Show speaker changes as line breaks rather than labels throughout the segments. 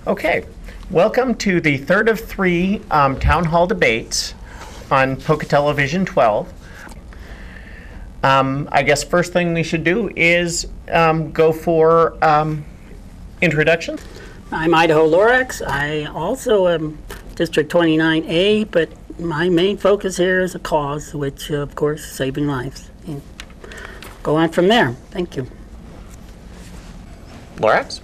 Okay, welcome to the third of three town hall debates on Pocatello Vision 12. I guess first thing we should do is go for introductions.
I'm Idaho Lorax. I also am District 29A, but my main focus here is a cause, which of course is saving lives. And go on from there. Thank you.
Lorax?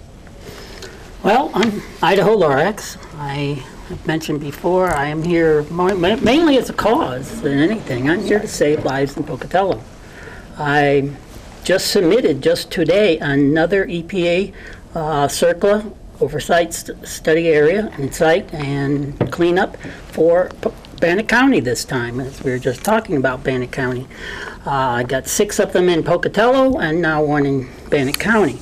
Well, I'm Idaho Lorax. I have mentioned before, I am here mainly as a cause than anything. I'm here to save lives in Pocatello. I just submitted, just today, another EPA CERCLA oversight study area and site and cleanup for Bannock County this time, as we were just talking about Bannock County. I got 6 of them in Pocatello and now 1 in Bannock County.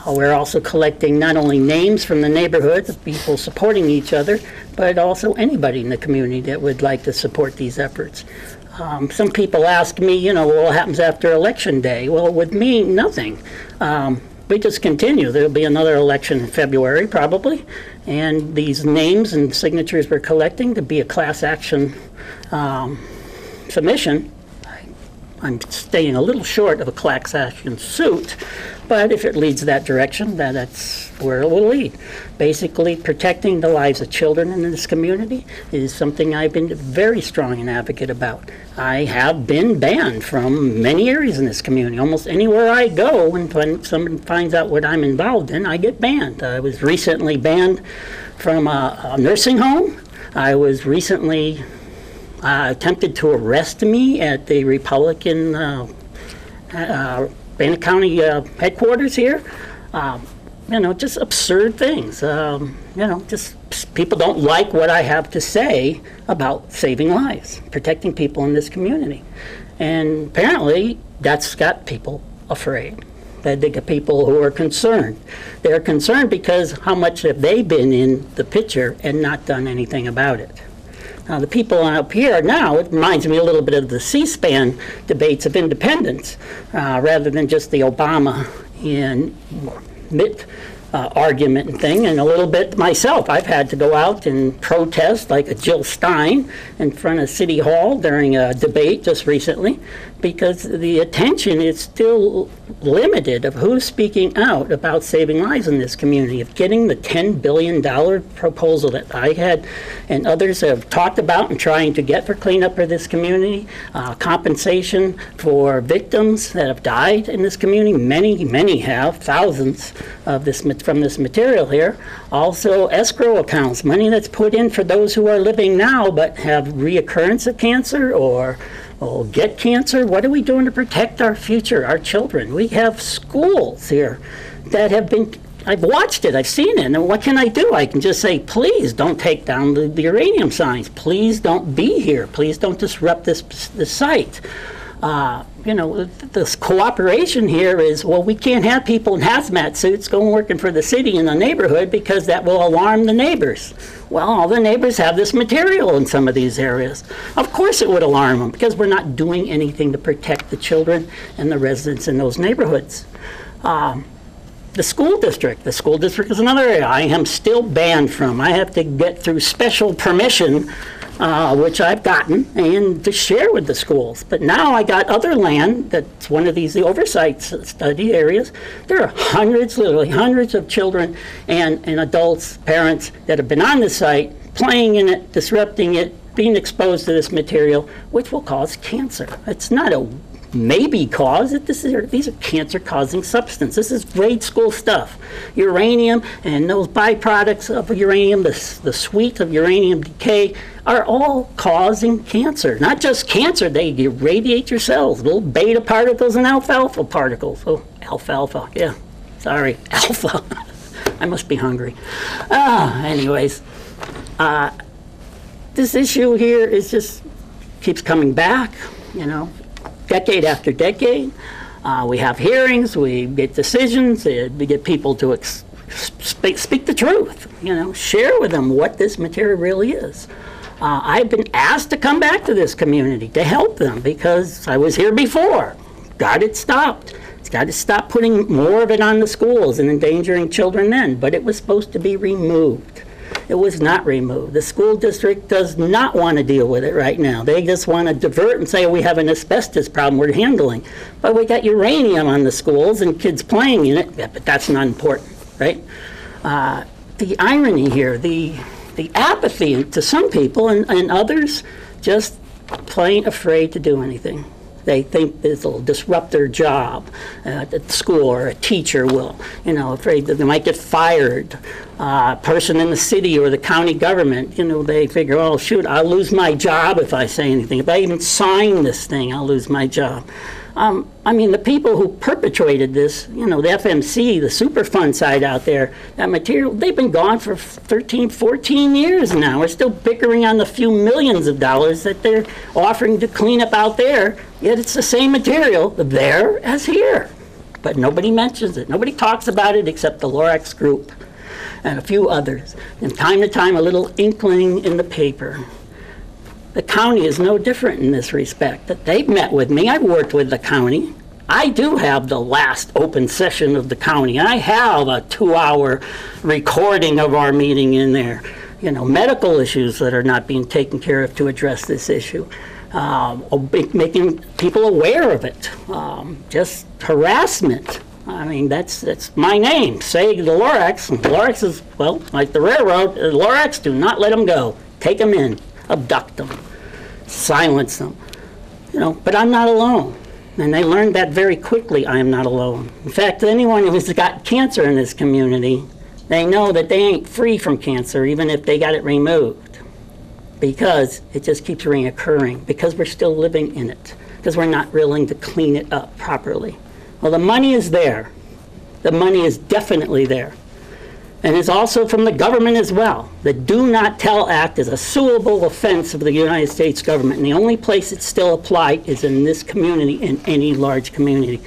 We're also collecting not only names from the neighborhoods of people supporting each other, but also anybody in the community that would like to support these efforts. Some people ask me, you know, what happens after Election Day? Well, with me, nothing. We just continue. There'll be another election in February, probably, and these names and signatures we're collecting to be a class action submission. I'm staying a little short of a class action suit, but if it leads that direction, that's where it will lead. Basically, protecting the lives of children in this community is something I've been very strong an advocate about. I have been banned from many areas in this community. Almost anywhere I go, and when someone finds out what I'm involved in, I get banned. I was recently banned from a nursing home. I was recently attempted to arrest me at the Republican Bannock County headquarters here. You know, just absurd things. You know, just people don't like what I have to say about saving lives, protecting people in this community. And apparently that's got people afraid. They got people who are concerned. They're concerned because how much have they been in the picture and not done anything about it? Now, the people up here now, it reminds me a little bit of the C-SPAN debates of independence, rather than just the Obama and Mitt argument and thing, and a little bit myself. I've had to go out and protest like a Jill Stein in front of City Hall during a debate just recently, because the attention is still limited of who's speaking out about saving lives in this community, of getting the $10 billion proposal that I had and others have talked about and trying to get for cleanup for this community, compensation for victims that have died in this community. Many have, thousands of this from this material here. Also escrow accounts, money that's put in for those who are living now but have reoccurrence of cancer or get cancer. What are we doing to protect our future, our children? We have schools here that have been, I've watched it, I've seen it, and what can I do? I can just say, please don't take down the uranium signs. Please don't be here. Please don't disrupt this site. You know, this cooperation here is, well, we can't have people in hazmat suits going working for the city in the neighborhood because that will alarm the neighbors. Well, all the neighbors have this material in some of these areas. Of course it would alarm them because we're not doing anything to protect the children and the residents in those neighborhoods. The school district is another area I am still banned from. I have to get through special permission, which I've gotten, and to share with the schools. But now I got other land that's one of these oversight study areas. There are hundreds, literally hundreds of children and adults, parents that have been on the site, playing in it, disrupting it, being exposed to this material, which will cause cancer. It's not a maybe cause. These are cancer-causing substances. This is grade school stuff. Uranium and those byproducts of uranium, the suite of uranium decay, are all causing cancer. Not just cancer, they irradiate your cells. Little beta particles and alfalfa particles. Oh, alfalfa, yeah. Sorry, alpha. I must be hungry. Anyways, this issue here is just keeps coming back, you know. Decade after decade, we have hearings, we get decisions, we get people to speak the truth, you know, share with them what this material really is. I've been asked to come back to this community to help them because I was here before, got it stopped. It's got to stop putting more of it on the schools and endangering children then, but it was supposed to be removed. It was not removed. The school district does not want to deal with it right now. They just want to divert and say, we have an asbestos problem we're handling. But we got uranium on the schools and kids playing in it, but that's not important, right? The irony here, the apathy to some people and others just plain afraid to do anything. They think this will disrupt their job at the school, or a teacher will, afraid that they might get fired. A person in the city or the county government, they figure, oh, shoot, I'll lose my job if I say anything. If I even sign this thing, I'll lose my job. The people who perpetrated this, the FMC, the Superfund side out there, that material, they've been gone for 13, 14 years now. We're still bickering on the few millions of dollars that they're offering to clean up out there, yet it's the same material there as here. But nobody mentions it. Nobody talks about it except the Lorax group and a few others. And time to time, a little inkling in the paper. The county is no different in this respect. That they've met with me. I've worked with the county. I do have the last open session of the county. I have a 2-hour recording of our meeting in there. Medical issues that are not being taken care of to address this issue. Making people aware of it. Just harassment. That's my name. Say the Lorax. Lorax is, well, like the railroad. Lorax, do not let them go. Take them in. Abduct them, silence them, but I'm not alone. And they learned that very quickly, I am not alone. In fact, anyone who's got cancer in this community, they know that they ain't free from cancer even if they got it removed, because it just keeps reoccurring, because we're still living in it, because we're not willing to clean it up properly. Well, the money is there. The money is definitely there. And it's also from the government as well. The Do Not Tell Act is a suable offense of the United States government. And the only place it's still applied is in this community, in any large community.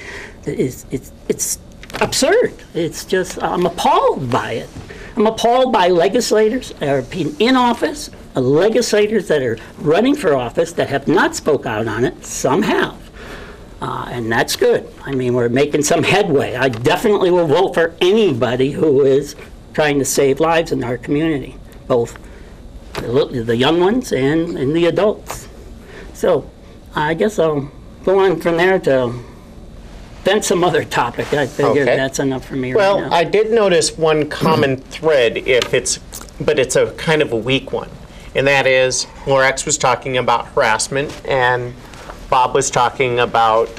It's absurd. It's just, I'm appalled by it. I'm appalled by legislators that are being in office, legislators that are running for office that have not spoke out on it. Some have. And that's good. We're making some headway. I definitely will vote for anybody who is trying to save lives in our community, both the young ones and the adults. So I guess I'll go on from there to then some other topic. I figured that's enough for me right now.
Well, I did notice one common thread, but it's a kind of a weak one, and that is Lorax was talking about harassment and Bob was talking about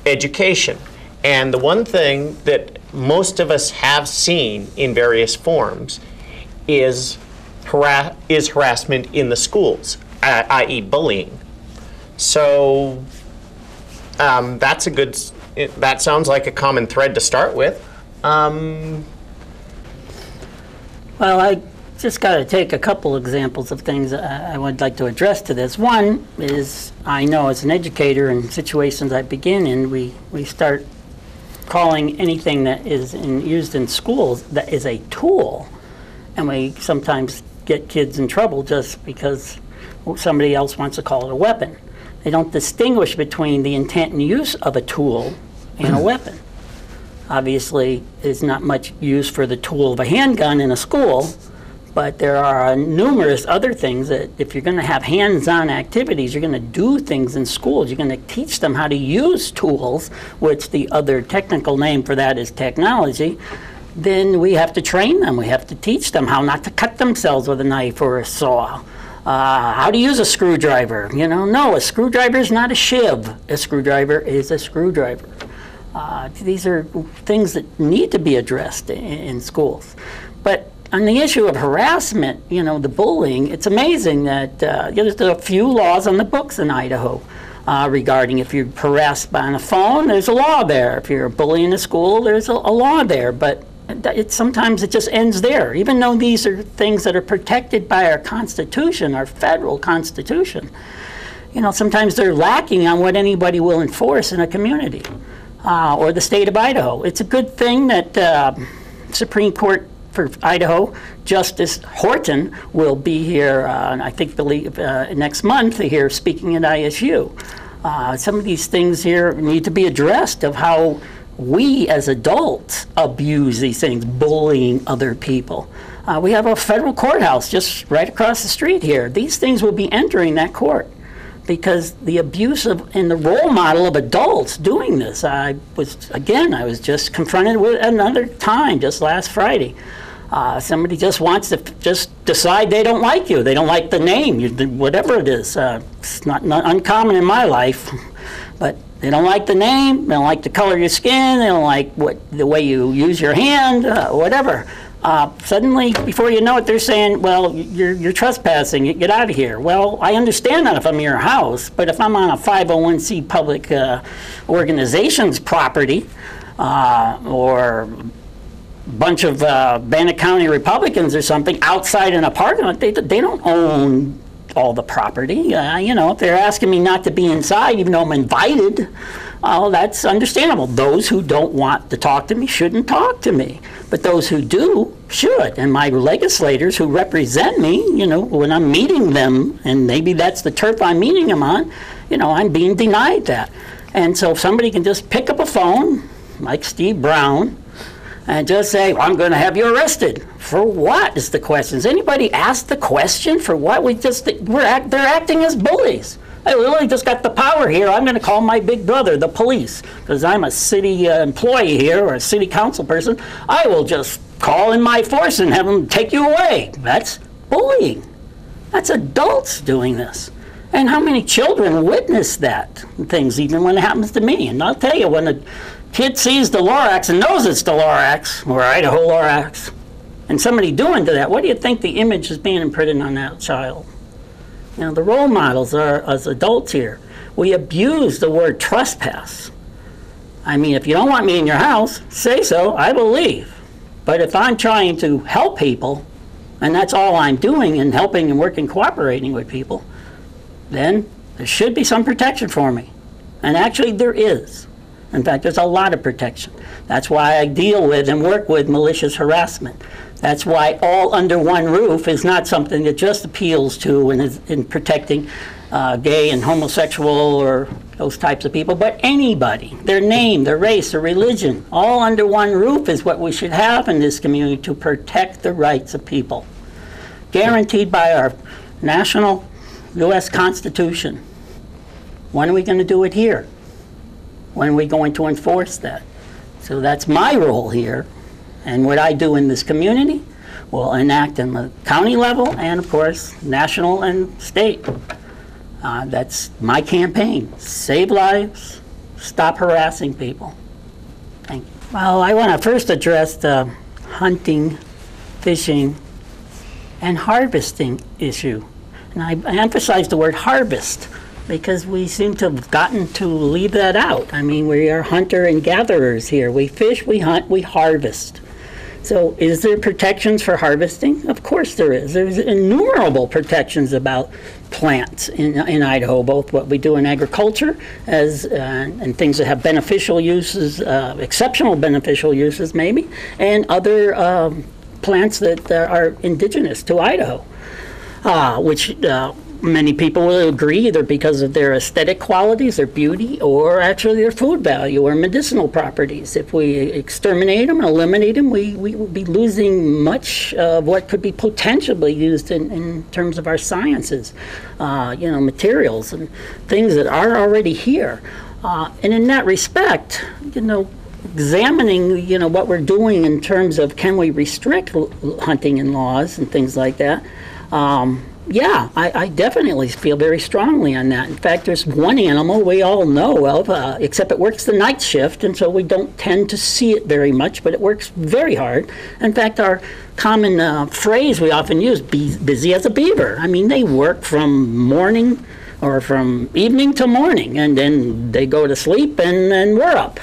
education. And the one thing that most of us have seen in various forms is harassment in the schools, i.e. bullying. So that sounds like a common thread to start with.
Well, I just got to take a couple examples of things I would like to address to this. One is, I know as an educator in situations I begin in, we start calling anything that is used in schools that is a tool, and we sometimes get kids in trouble just because somebody else wants to call it a weapon. They don't distinguish between the intent and use of a tool and a weapon. Obviously, there's not much use for the tool of a handgun in a school, but there are numerous other things that if you're going to have hands-on activities, you're going to do things in schools, you're going to teach them how to use tools, which the other technical name for that is technology, then we have to train them. We have to teach them how not to cut themselves with a knife or a saw. How to use a screwdriver. No, a screwdriver is not a shiv. A screwdriver is a screwdriver. These are things that need to be addressed in schools. But on the issue of harassment, the bullying, it's amazing that there's a few laws on the books in Idaho regarding if you're harassed on a phone, there's a law there. If you're a bully in a school, there's a law there. But sometimes it just ends there, even though these are things that are protected by our Constitution, our federal Constitution. Sometimes they're lacking on what anybody will enforce in a community or the state of Idaho. It's a good thing that Supreme Court for Idaho, Justice Horton will be here, I believe next month here speaking at ISU. Some of these things here need to be addressed of how we as adults abuse these things, bullying other people. We have a federal courthouse just right across the street here. These things will be entering that court because the abuse of and the role model of adults doing this. I was just confronted with another time just last Friday. Somebody just wants to just decide they don't like you. They don't like the name, whatever it is. It's not uncommon in my life, but they don't like the name, they don't like the color of your skin, they don't like the way you use your hand, whatever. Suddenly, before you know it, they're saying, well, you're trespassing, get out of here. Well, I understand that if I'm in your house, but if I'm on a 501c public organization's property, or bunch of Bannock County Republicans or something outside in a parking lot, they don't own all the property. If they're asking me not to be inside, even though I'm invited, that's understandable. Those who don't want to talk to me shouldn't talk to me. But those who do should. And my legislators who represent me, when I'm meeting them, and maybe that's the turf I'm meeting them on, I'm being denied that. And so if somebody can just pick up a phone, like Steve Brown, and just say, well, I'm going to have you arrested. For what is the question? Has anybody asked the question for what? They're acting as bullies. I literally just got the power here. I'm going to call my big brother, the police, because I'm a city employee here or a city council person. I will just call in my force and have them take you away. That's bullying. That's adults doing this. And how many children witness that things, even when it happens to me? And I'll tell you, when a kid sees the Lorax and knows it's the Lorax, or Idaho Lorax, and somebody doing to that, what do you think the image is being imprinted on that child? The role models are as adults here. We abuse the word trespass. I mean, if you don't want me in your house, say so, I will leave. But if I'm trying to help people, and that's all I'm doing in helping and working, cooperating with people, then there should be some protection for me. And actually there is. In fact, there's a lot of protection. That's why I deal with and work with malicious harassment. That's why all under one roof is not something that just appeals to and is in protecting gay and homosexual or those types of people, but anybody, their name, their race, their religion, all under one roof is what we should have in this community to protect the rights of people, guaranteed by our national U.S. Constitution. When are we going to do it here? When are we going to enforce that? So that's my role here. And what I do in this community will enact in the county level and, of course, national and state. That's my campaign. Save lives, stop harassing people. Thank you. Well, I want to first address the hunting, fishing, and harvesting issue. And I emphasize the word harvest because we seem to have gotten to leave that out. I mean, we are hunter and gatherers here. We fish, we hunt, we harvest. So is there protections for harvesting? Of course there is. There's innumerable protections about plants in Idaho, both what we do in agriculture and things that have beneficial uses, exceptional beneficial uses maybe, and other plants that are indigenous to Idaho, which many people will agree either because of their aesthetic qualities, their beauty, or actually their food value or medicinal properties. If we exterminate them, eliminate them, we will be losing much of what could be potentially used in terms of our sciences, materials and things that are already here. And in that respect, examining, what we're doing in terms of can we restrict hunting in laws and things like that, yeah, I definitely feel very strongly on that. In fact, there's one animal we all know of, except it works the night shift, and so we don't tend to see it very much, but it works very hard. In fact, our common phrase we often use, busy as a beaver. I mean, they work from morning or from evening to morning, and then they go to sleep, and then we're up.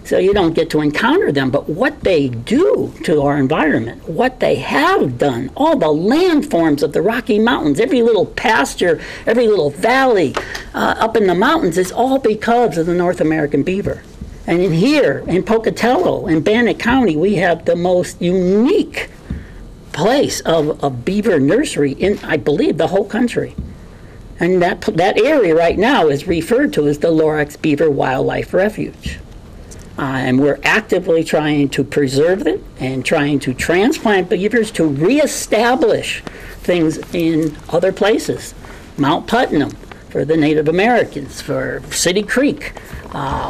So you don't get to encounter them, but what they do to our environment, what they have done, all the landforms of the Rocky Mountains, every little pasture, every little valley up in the mountains is all because of the North American beaver. And in here, in Pocatello, in Bannock County, we have the most unique place of beaver nursery in, I believe, the whole country. And that area right now is referred to as the Lorax Beaver Wildlife Refuge. And we're actively trying to preserve it and trying to transplant beavers to reestablish things in other places. Mount Putnam for the Native Americans, for City Creek,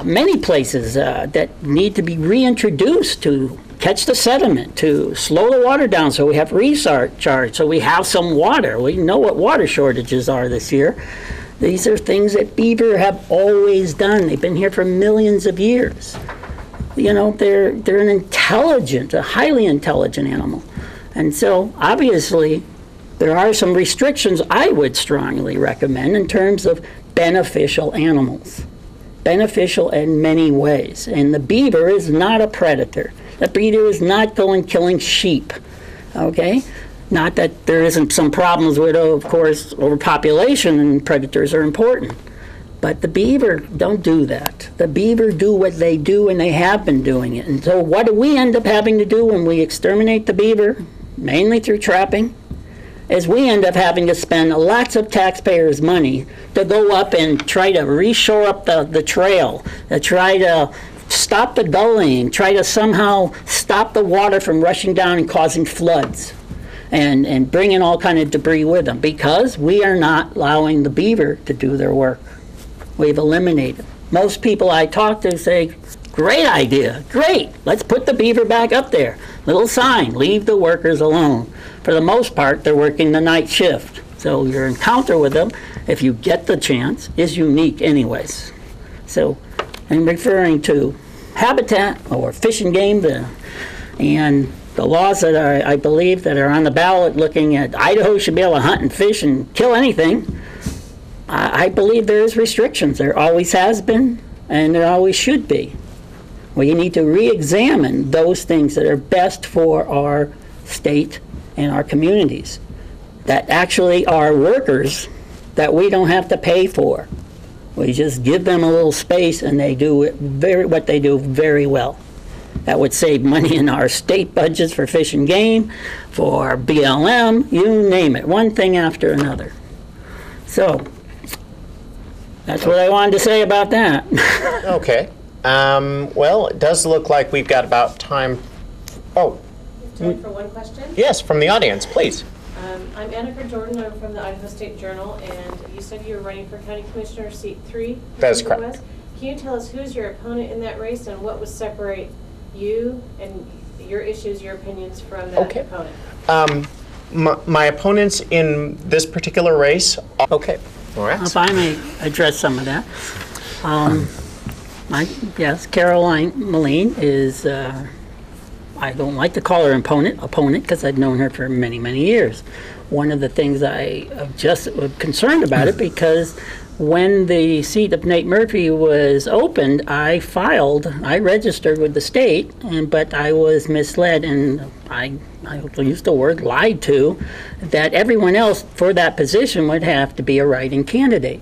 many places that need to be reintroduced to catch the sediment, to slow the water down so we have recharge, so we have some water. We know what water shortages are this year. These are things that beaver have always done. They've been here for millions of years. You know, they're an intelligent, a highly intelligent animal. And so obviously there are some restrictions I would strongly recommend in terms of beneficial animals. Beneficial in many ways. And the beaver is not a predator. The beaver is not going killing sheep, okay? Not that there isn't some problems with, of course, overpopulation and predators are important. But the beaver don't do that. The beaver do what they do, and they have been doing it. And so what do we end up having to do when we exterminate the beaver, mainly through trapping, is we end up having to spend lots of taxpayers' money to go up and try to reshore up the trail, to try to stop the gullying, try to somehow stop the water from rushing down and causing floods and bringing all kind of debris with them, because we are not allowing the beaver to do their work. We've eliminated. Most people I talk to say, great idea, great, let's put the beaver back up there. Little sign, leave the workers alone. For the most part, they're working the night shift. So your encounter with them, if you get the chance, is unique anyways. So I'm referring to habitat or fish and game, and the laws that are, I believe, that are on the ballot looking at Idaho should be able to hunt and fish and kill anything. I believe there is restrictions. There always has been, and there always should be. We need to re-examine those things that are best for our state and our communities, that actually are workers that we don't have to pay for. We just give them a little space and they do what they do very well. That would save money in our state budgets for fish and game, for BLM, you name it, one thing after another. So that's what I wanted to say about that.
Okay. Well, it does look like we've got about time. Oh.
Time for one question?
Yes, from the audience, please.
I'm Annika Jordan. I'm from the Idaho State Journal, and you said you were running for County Commissioner seat 3.
That is correct.
Can you tell us who's your opponent in that race and what would separate you and your issues, your opinions from that opponent?
My opponents in this particular race. Okay. Lorax.
If I may address some of that. Yes, Caroline Moline is, I don't like to call her opponent, because I've known her for many, many years. One of the things I just concerned about it, because when the seat of Nate Murphy was opened, I registered with the state, but I was misled, and I used the word lied to, that everyone else for that position would have to be a write-in candidate.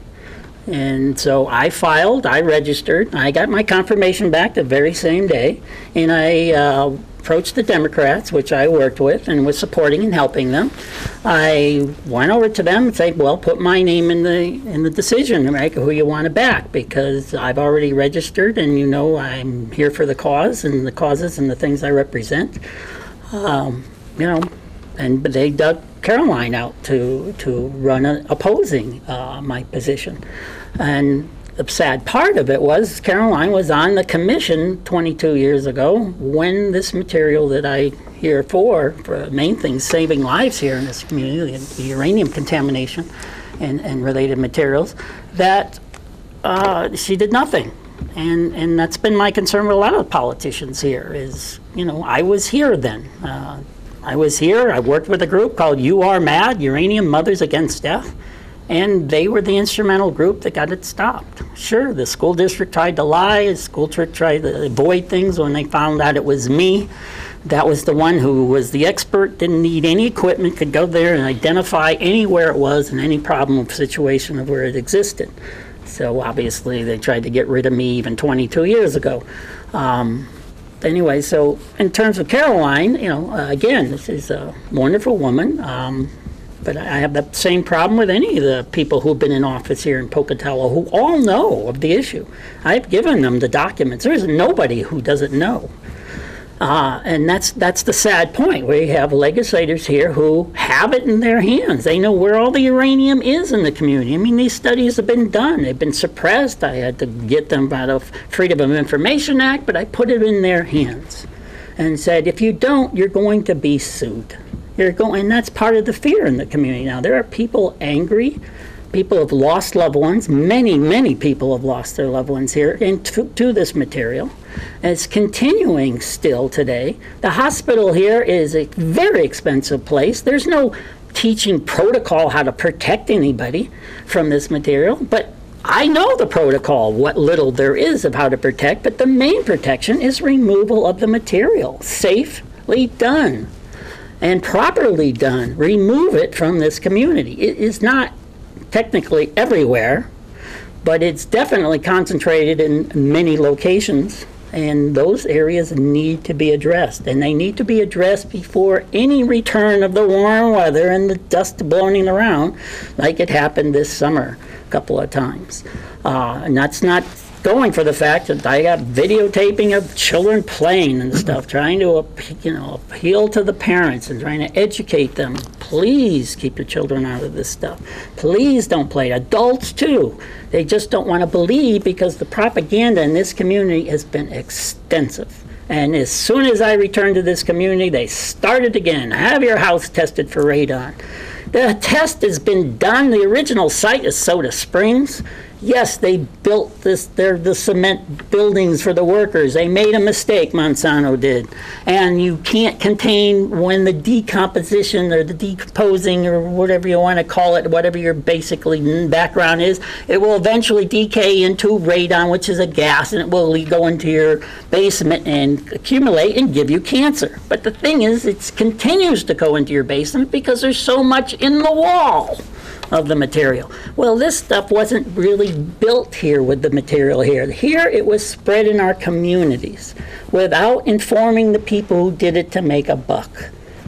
And so I filed, I registered, I got my confirmation back the very same day, and I approached the Democrats, which I worked with and was supporting and helping them. I went over to them and said, well, put my name in the decision, right, who you want to back, because I've already registered and you know I'm here for the cause and the causes and the things I represent. But they dug Caroline out to run opposing my position. And the sad part of it was Caroline was on the commission 22 years ago when this material that I here for main things, saving lives here in this community, the uranium contamination and related materials, that she did nothing. And that's been my concern with a lot of politicians here is, I was here then. I was here, I worked with a group called You Are Mad, Uranium Mothers Against Death, and they were the instrumental group that got it stopped. Sure, the school district tried to lie, the school district tried to avoid things when they found out it was me. That was the one who was the expert, didn't need any equipment, could go there and identify anywhere it was and any problem situation of where it existed. So obviously they tried to get rid of me even 22 years ago. Anyway, so in terms of Caroline, again, this is a wonderful woman. But I have the same problem with any of the people who've been in office here in Pocatello who all know of the issue. I've given them the documents. There's nobody who doesn't know. And that's the sad point. We have legislators here who have it in their hands. They know where all the uranium is in the community. I mean, these studies have been done. They've been suppressed. I had to get them out of Freedom of Information Act, but I put it in their hands and said, if you don't, you're going to be sued. And that's part of the fear in the community now. There are people angry. People have lost loved ones. Many people have lost their loved ones here to this material. And it's continuing still today. The hospital here is a very expensive place. There's no teaching protocol how to protect anybody from this material. But I know the protocol, what little there is of how to protect. But the main protection is removal of the material, safely done and properly done. Remove it from this community. It is not technically everywhere, but it's definitely concentrated in many locations, and those areas need to be addressed, and they need to be addressed before any return of the warm weather and the dust blowing around like it happened this summer a couple of times. And that's not going for the fact that I got videotaping of children playing and stuff, trying to appeal to the parents and trying to educate them. Please keep your children out of this stuff. Please don't play. Adults too. They just don't want to believe because the propaganda in this community has been extensive. And as soon as I returned to this community, they started again. Have your house tested for radon. The test has been done. The original site is Soda Springs. Yes, they built they're the cement buildings for the workers. They made a mistake, Monsanto did. And you can't contain when the decomposition or the decomposing or whatever you want to call it, whatever your basically background is, it will eventually decay into radon, which is a gas, and it will go into your basement and accumulate and give you cancer. But the thing is, it continues to go into your basement because there's so much in the wall of the material. Well, this stuff wasn't really built here with the material here. Here it was spread in our communities without informing the people who did it to make a buck.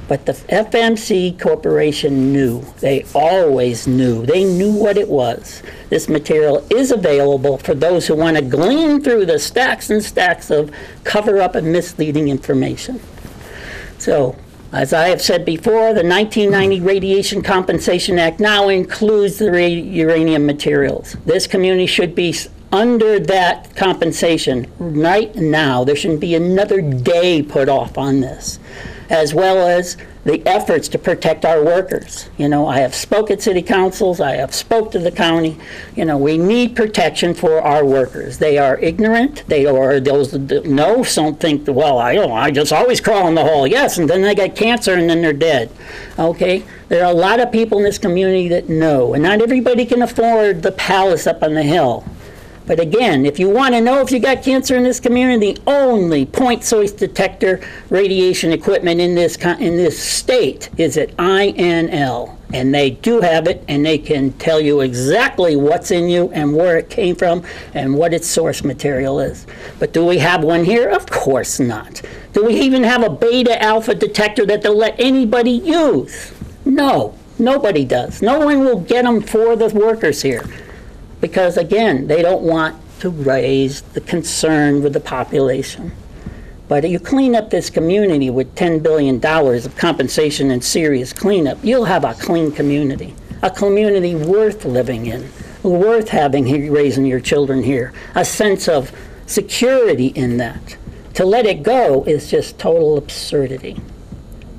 But the FMC Corporation knew. They always knew. They knew what it was. This material is available for those who want to glean through the stacks and stacks of cover-up and misleading information. So, as I have said before, the 1990 Radiation Compensation Act now includes the uranium materials. This community should be under that compensation right now. There shouldn't be another day put off on this, as well as the efforts to protect our workers. I have spoke at city councils, I have spoke to the county. We need protection for our workers. They are ignorant. They are those that know, don't think, well, I just always crawl in the hole. Yes, and then they get cancer and then they're dead. Okay? There are a lot of people in this community that know, and not everybody can afford the palace up on the hill. But again, if you want to know if you got cancer in this community, only point source detector radiation equipment in this state is at INL. And they do have it, and they can tell you exactly what's in you and where it came from and what its source material is. But do we have one here? Of course not. Do we even have a beta alpha detector that they'll let anybody use? No, nobody does. No one will get them for the workers here. Because, again, they don't want to raise the concern with the population. But you clean up this community with $10 billion of compensation and serious cleanup, you'll have a clean community, a community worth living in, worth having here, raising your children here, a sense of security in that. To let it go is just total absurdity.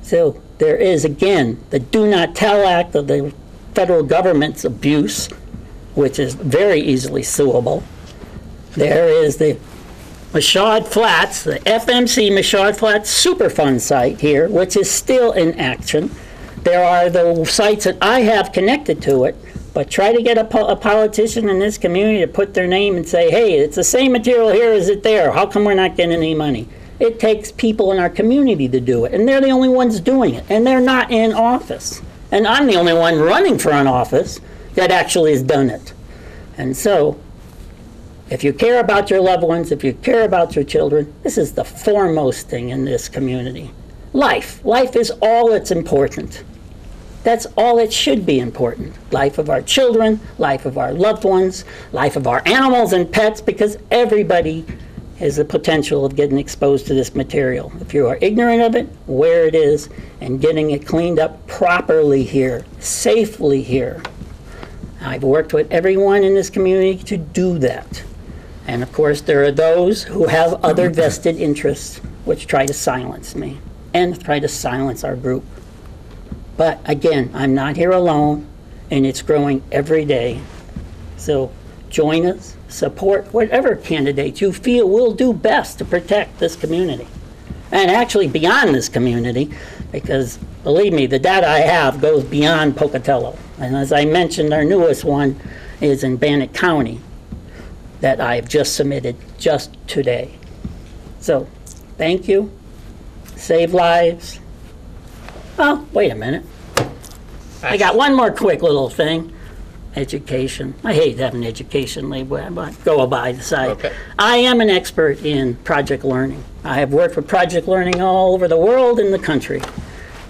So there is, again, the Do Not Tell Act of the federal government's abuse, which is very easily suable. There is the Michaud Flats, the FMC Michaud Flats Superfund site here, which is still in action. There are the sites that I have connected to it, but try to get a politician in this community to put their name and say, hey, it's the same material here as it there. How come we're not getting any money? It takes people in our community to do it, and they're the only ones doing it, and they're not in office. And I'm the only one running for an office that actually has done it. And so, if you care about your loved ones, if you care about your children, this is the foremost thing in this community. Life. Life is all that's important. That's all that should be important. Life of our children, life of our loved ones, life of our animals and pets, because everybody has the potential of getting exposed to this material. If you are ignorant of it, where it is, and getting it cleaned up properly here, safely here. I've worked with everyone in this community to do that. And of course, there are those who have other vested interests which try to silence me and try to silence our group. But again, I'm not here alone, and it's growing every day. So join us, support whatever candidates you feel will do best to protect this community. And actually beyond this community, because believe me, the data I have goes beyond Pocatello. And as I mentioned, our newest one is in Bannock County that I've just submitted just today. So thank you. Save lives. Oh, wait a minute. I got one more quick little thing. Education. I hate having education label, but go by the side.
Okay.
I am an expert in project learning. I have worked with project learning all over the world and the country.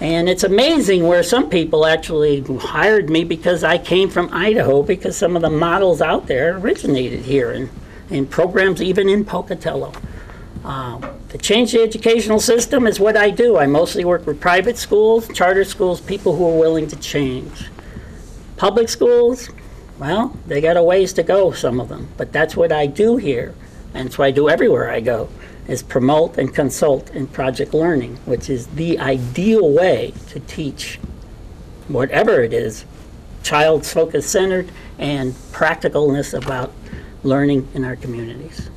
And it's amazing where some people actually hired me because I came from Idaho, because some of the models out there originated here in programs even in Pocatello. To change the educational system is what I do. I mostly work with private schools, charter schools, people who are willing to change. Public schools, well, they got a ways to go, some of them. But that's what I do here, and it's what I do everywhere I go, is promote and consult in project learning, which is the ideal way to teach whatever it is, child focus-centered and practicalness about learning in our communities.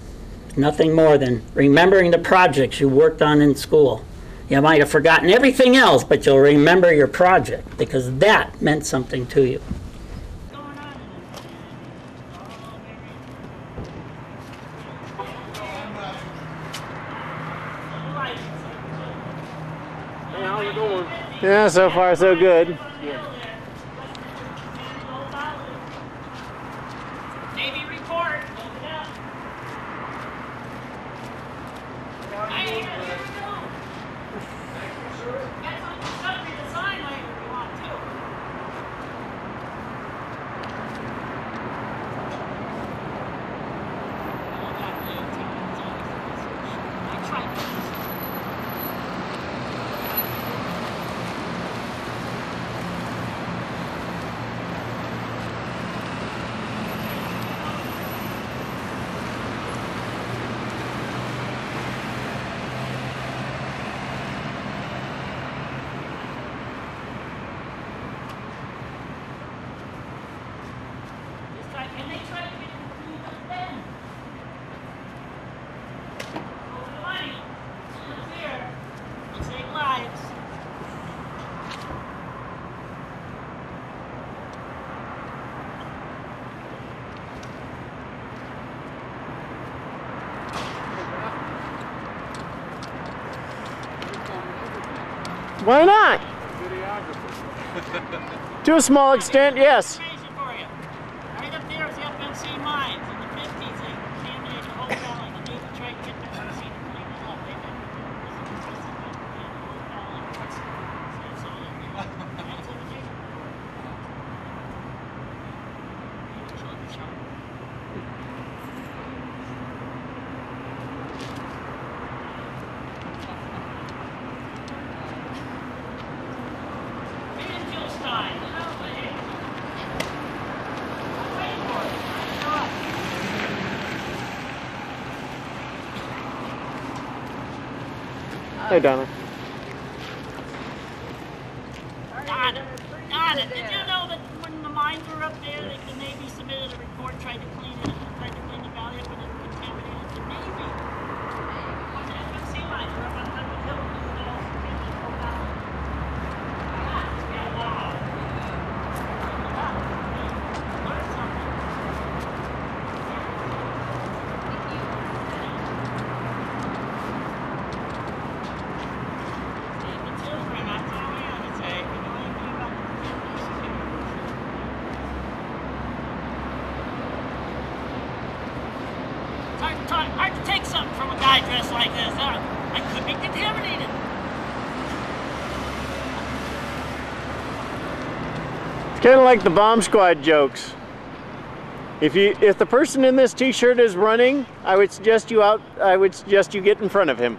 Nothing more than remembering the projects you worked on in school. You might have forgotten everything else, but you'll remember your project because that meant something to you.
Hey, how's it going? Yeah, so far so good.
Navy report.
Why not? To a small extent, yes.
Right up there is the FNC mines. In the 50s, they contaminated the whole valley. The Navy tried to get the FNC to clean it up. They didn't.
Hey, Donna.
Donna, did you know that when the mines were up there, the Navy submitted a report, tried to clean it, tried to clean the valley up, and it contaminated the Navy? The FNC mines were up on top of the hill. Hard to take something from a guy dressed like this. I could be
It's kind of like the bomb squad jokes. If the person in this t-shirt is running, I would suggest you get in front of him.